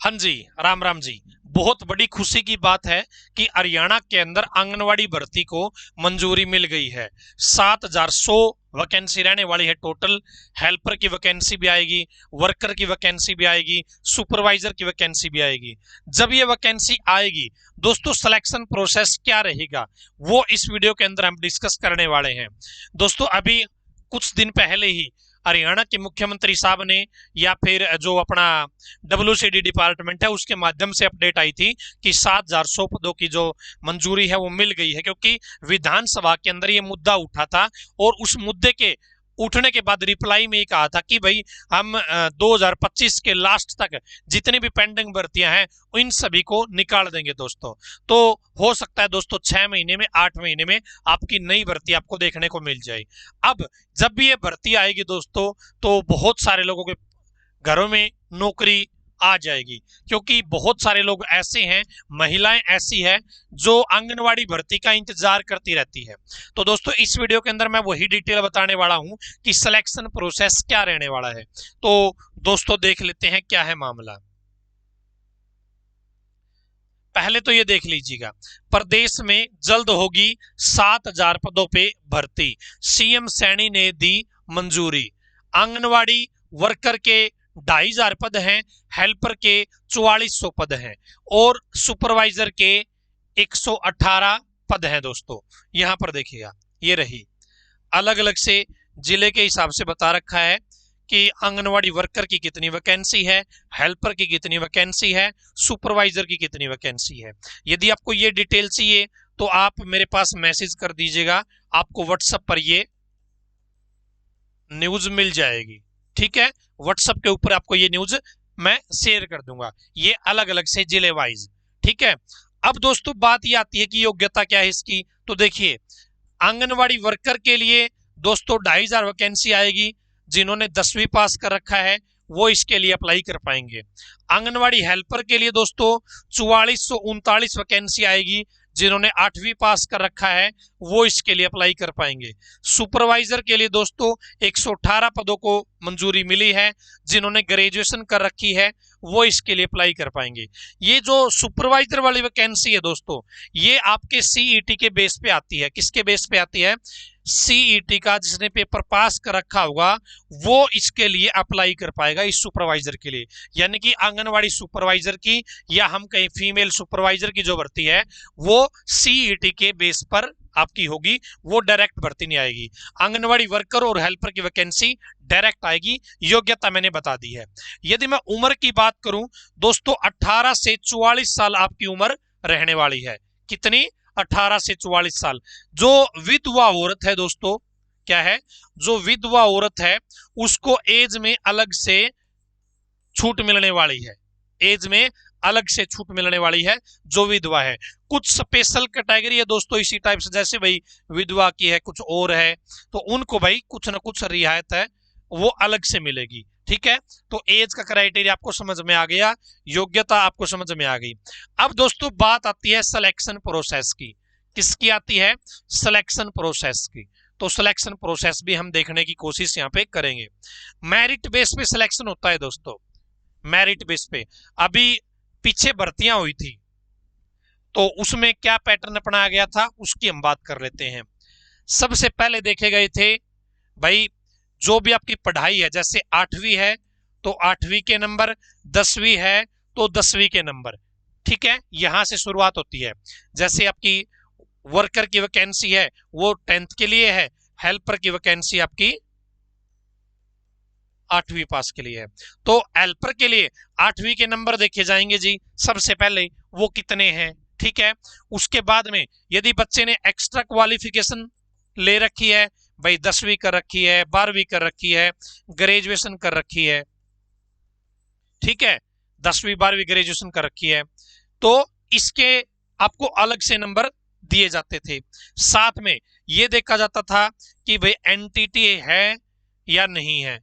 हाँ जी, राम राम जी। बहुत बड़ी खुशी की बात है कि हरियाणा के अंदर आंगनवाड़ी भर्ती को मंजूरी मिल गई है। 7,100 वैकेंसी रहने वाली है टोटल। हेल्पर की वैकेंसी भी आएगी, वर्कर की वैकेंसी भी आएगी, सुपरवाइजर की वैकेंसी भी आएगी। जब ये वैकेंसी आएगी दोस्तों, सिलेक्शन प्रोसेस क्या रहेगा वो इस वीडियो के अंदर हम डिस्कस करने वाले हैं। दोस्तों अभी कुछ दिन पहले ही हरियाणा के मुख्यमंत्री साहब ने या फिर जो अपना WCD डिपार्टमेंट है उसके माध्यम से अपडेट आई थी कि 7,100 पदों की जो मंजूरी है वो मिल गई है, क्योंकि विधानसभा के अंदर ये मुद्दा उठा था और उस मुद्दे के उठने के बाद रिप्लाई में ये कहा था कि भाई हम 2025 के लास्ट तक जितनी भी पेंडिंग भर्तियां हैं इन सभी को निकाल देंगे दोस्तों। तो हो सकता है दोस्तों 6 महीने में 8 महीने में आपकी नई भर्ती आपको देखने को मिल जाए। अब जब भी ये भर्ती आएगी दोस्तों तो बहुत सारे लोगों के घरों में नौकरी आ जाएगी, क्योंकि बहुत सारे लोग ऐसे हैं, महिलाएं ऐसी हैं जो आंगनवाड़ी भर्ती का इंतजार करती रहती है। तो दोस्तों इस वीडियो के अंदर मैं वही डिटेल बताने वाला हूं कि सिलेक्शन प्रोसेस क्या रहने वाला है। तो दोस्तों देख लेते हैं क्या है मामला। पहले तो ये देख लीजिएगा, प्रदेश में जल्द होगी 7,000 पदों पे भर्ती, सीएम सैनी ने दी मंजूरी। आंगनवाड़ी वर्कर के 2,500 पद हैं, हेल्पर के 4400 पद हैं और सुपरवाइजर के 118 पद हैं। दोस्तों यहां पर देखिएगा, ये रही अलग अलग से जिले के हिसाब से बता रखा है कि आंगनवाड़ी वर्कर की कितनी वैकेंसी है, हेल्पर की कितनी वैकेंसी है, सुपरवाइजर की कितनी वैकेंसी है। यदि आपको ये डिटेल चाहिए तो आप मेरे पास मैसेज कर दीजिएगा, आपको व्हाट्सएप पर ये न्यूज मिल जाएगी। ठीक है, व्हाट्सएप के ऊपर आपको ये न्यूज मैं शेयर कर दूंगा, ये अलग अलग से जिले वाइज। ठीक है, अब दोस्तों बात ये आती है कि योग्यता क्या है इसकी। तो देखिए, आंगनवाड़ी वर्कर के लिए दोस्तों 2,500 वैकेंसी आएगी। जिन्होंने 10वीं पास कर रखा है वो इसके लिए अप्लाई कर पाएंगे। आंगनवाड़ी हेल्पर के लिए दोस्तों 4439 वैकेंसी आएगी। जिन्होंने 8वीं पास कर रखा है वो इसके लिए अप्लाई कर पाएंगे। सुपरवाइजर के लिए दोस्तों 118 पदों को मंजूरी मिली है। जिन्होंने ग्रेजुएशन कर रखी है वो इसके लिए अप्लाई कर पाएंगे। ये जो सुपरवाइजर वाली वैकेंसी है दोस्तों, ये आपके सीईटी के बेस पे आती है। किसके बेस पे आती है? सीईटी का जिसने पेपर पास कर रखा होगा वो इसके लिए अप्लाई कर पाएगा, इस सुपरवाइजर के लिए। यानी कि आंगनवाड़ी सुपरवाइजर की या हम कहीं फीमेल सुपरवाइजर की जो भर्ती है वो सीईटी के बेस पर आपकी होगी, वो डायरेक्ट भर्ती नहीं आएगी। आंगनवाड़ी वर्कर और हेल्पर की वैकेंसी डायरेक्ट आएगी। योग्यता मैंने बता दी है। यदि मैं उम्र की बात करूं दोस्तों, 18 से 44 साल आपकी उम्र रहने वाली है। कितनी? 18 से 44 साल। जो विधवा औरत है दोस्तों, क्या है? जो विधवा औरत है उसको एज में अलग से छूट मिलने वाली है। एज में अलग से छूट मिलने वाली है जो विधवा है। कुछ स्पेशल कैटेगरी है दोस्तों इसी टाइप से, जैसे भाई विधवा की है, कुछ और है, तो उनको भाई कुछ ना कुछ रियायत है वो अलग से मिलेगी। ठीक है, तो एज का क्राइटेरिया आपको समझ में आ गया, योग्यता आपको समझ में आ गई। अब दोस्तों बात आती है सिलेक्शन प्रोसेस की। किसकी आती है? सिलेक्शन प्रोसेस की। तो सिलेक्शन प्रोसेस भी हम देखने की कोशिश यहाँ पे करेंगे। मेरिट बेस पे सिलेक्शन होता है दोस्तों, मेरिट बेस पे। अभी पीछे भर्तियां हुई थी तो उसमें क्या पैटर्न अपनाया गया था उसकी हम बात कर लेते हैं। सबसे पहले देखे गए थे भाई जो भी आपकी पढ़ाई है, जैसे 8वीं है तो 8वीं के नंबर, 10वीं है तो 10वीं के नंबर। ठीक है, यहां से शुरुआत होती है। जैसे आपकी वर्कर की वैकेंसी है वो 10th के लिए है, हेल्पर की वैकेंसी आपकी 8वीं पास के लिए है। तो हेल्पर के लिए 8वीं के नंबर देखे जाएंगे जी सबसे पहले, वो कितने हैं। ठीक है, उसके बाद में यदि बच्चे ने एक्स्ट्रा क्वालिफिकेशन ले रखी है, भाई 10वीं कर रखी है, 12वीं कर रखी है, ग्रेजुएशन कर रखी है, ठीक है, 10वीं 12वीं ग्रेजुएशन कर रखी है, तो इसके आपको अलग से नंबर दिए जाते थे। साथ में यह देखा जाता था कि भाई एनटीटी है या नहीं है,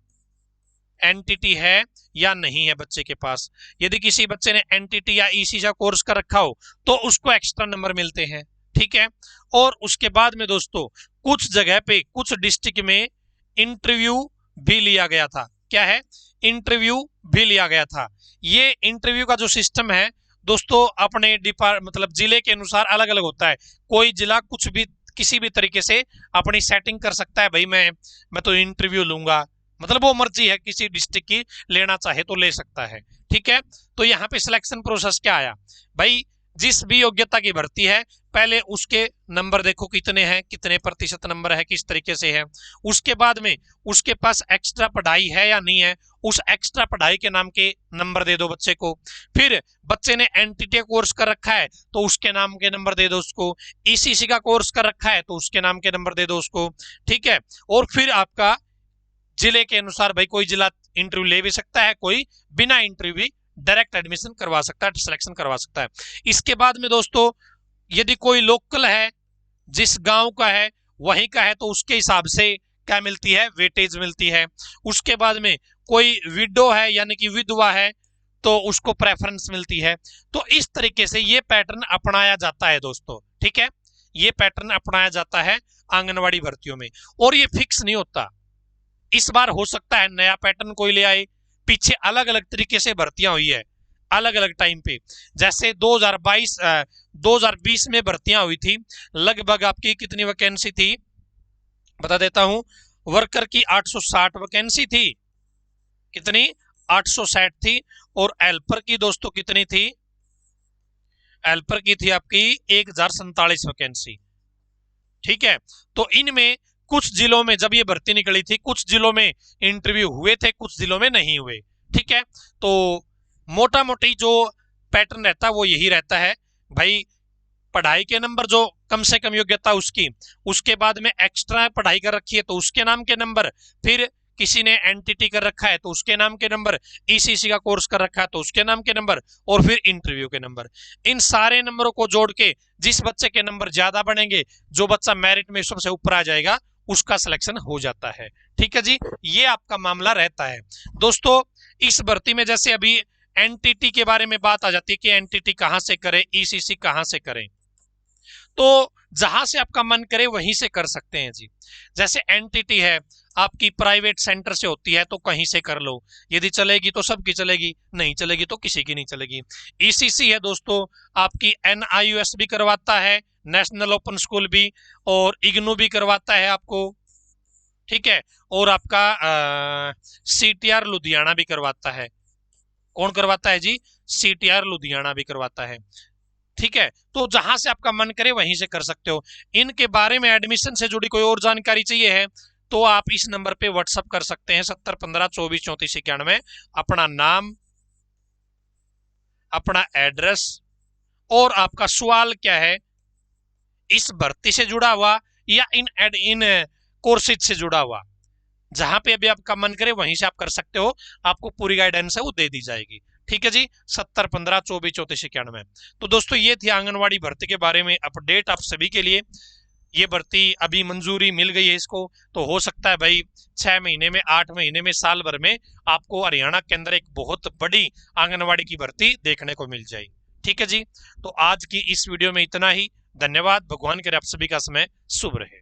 एनटीटी है या नहीं है बच्चे के पास। यदि किसी बच्चे ने एनटीटी या ईसी का कोर्स कर रखा हो तो उसको एक्स्ट्रा नंबर मिलते हैं। ठीक है, और उसके बाद में दोस्तों कुछ जगह पे कुछ डिस्ट्रिक्ट में इंटरव्यू भी लिया गया था। क्या है, इंटरव्यू भी लिया गया था। ये इंटरव्यू का जो सिस्टम है दोस्तों अपने मतलब जिले के अनुसार अलग अलग होता है। कोई जिला कुछ भी किसी भी तरीके से अपनी सेटिंग कर सकता है, भाई मैं तो इंटरव्यू लूंगा, मतलब वो मर्जी है किसी डिस्ट्रिक्ट की, लेना चाहे तो ले सकता है। ठीक है, तो यहाँ पे सिलेक्शन प्रोसेस क्या आया भाई, जिस भी योग्यता की भर्ती है पहले उसके नंबर देखो कितने हैं, कितने प्रतिशत नंबर है, किस तरीके से है। उसके बाद में उसके पास एक्स्ट्रा पढ़ाई है या नहीं है, उस एक्स्ट्रा पढ़ाई के नाम के नंबर दे दो बच्चे को। फिर बच्चे ने एनटीटी कोर्स कर रखा है तो उसके नाम के नंबर दे दो उसको। ईसीसी का कोर्स कर रखा है तो उसके नाम के नंबर दे दो उसको। ठीक है, और फिर आपका जिले के अनुसार भाई कोई जिला इंटरव्यू ले भी सकता है, कोई बिना इंटरव्यू भी डायरेक्ट एडमिशन करवा सकता है, सिलेक्शन करवा सकता है। इसके बाद में दोस्तों यदि कोई लोकल है, जिस गांव का है वहीं का है, तो उसके हिसाब से क्या मिलती है, वेटेज मिलती है। उसके बाद में कोई विडो है यानी कि विधवा है तो उसको प्रेफरेंस मिलती है। तो इस तरीके से ये पैटर्न अपनाया जाता है दोस्तों। ठीक है, ये पैटर्न अपनाया जाता है आंगनवाड़ी भर्तियों में, और ये फिक्स नहीं होता। इस बार हो सकता है नया पैटर्न कोई ले आए, पीछे अलग अलग तरीके से भर्तियां हुई है अलग अलग टाइम पे। जैसे 2020 में भर्तियां हुई थी, लगभग आपकी कितनी वैकेंसी थी बता देता हूं, वर्कर की 860 वैकेंसी थी। कितनी, 860 थी। और हेल्पर की दोस्तों कितनी थी, हेल्पर की थी आपकी 1047 वैकेंसी। ठीक है, तो इनमें कुछ जिलों में जब ये भर्ती निकली थी, कुछ जिलों में इंटरव्यू हुए थे, कुछ जिलों में नहीं हुए। ठीक है, तो मोटा मोटी जो पैटर्न रहता है वो यही रहता है भाई, पढ़ाई के नंबर जो कम से कम योग्यता उसकी, उसके बाद में एक्स्ट्रा पढ़ाई कर रखी है तो उसके नाम के नंबर, फिर किसी ने एनटीटी कर रखा है तो उसके नाम के नंबर, ईसीसी का कोर्स कर रखा है तो उसके नाम के नंबर, और फिर इंटरव्यू के नंबर। इन सारे नंबरों को जोड़ के जिस बच्चे के नंबर ज्यादा बनेंगे, जो बच्चा मेरिट में सबसे ऊपर आ जाएगा, उसका सिलेक्शन हो जाता है। ठीक है जी, ये आपका मामला रहता है दोस्तों। इस भर्ती में जैसे अभी एनटीटी के बारे में बात आ जाती है कि एनटीटी कहां से करें, ईसीसी कहां से करें, तो जहां से आपका मन करे वहीं से कर सकते हैं जी। जैसे एनटीटी है आपकी प्राइवेट सेंटर से होती है तो कहीं से कर लो, यदि चलेगी तो सबकी चलेगी, नहीं चलेगी तो किसी की नहीं चलेगी। ईसीसी है दोस्तों आपकी एनआईयूएस भी करवाता है, नेशनल ओपन स्कूल भी, और इग्नू भी करवाता है आपको। ठीक है, और आपका सीटीआर लुधियाना भी करवाता है। कौन करवाता है जी, सीटीआर लुधियाना भी करवाता है। ठीक है, तो जहां से आपका मन करे वहीं से कर सकते हो। इनके बारे में एडमिशन से जुड़ी कोई और जानकारी चाहिए है तो आप इस नंबर पे व्हाट्सअप कर सकते हैं 7015243491। अपना नाम, अपना एड्रेस, और आपका सवाल क्या है इस भर्ती से जुड़ा हुआ या इन कोर्सेज से जुड़ा हुआ, जहां पे अभी आपका मन करे वहीं से आप कर सकते हो, आपको पूरी गाइडेंस है वो दे दी जाएगी। ठीक है जी, 7015243491। तो दोस्तों ये थी आंगनवाड़ी भर्ती के बारे में अपडेट आप सभी के लिए। ये भर्ती अभी मंजूरी मिल गई है इसको, तो हो सकता है भाई 6 महीने में, 8 महीने में, साल भर में आपको हरियाणा के अंदर एक बहुत बड़ी आंगनवाड़ी की भर्ती देखने को मिल जाए। ठीक है जी, तो आज की इस वीडियो में इतना ही। धन्यवाद, भगवान करे आप सभी का समय शुभ रहे।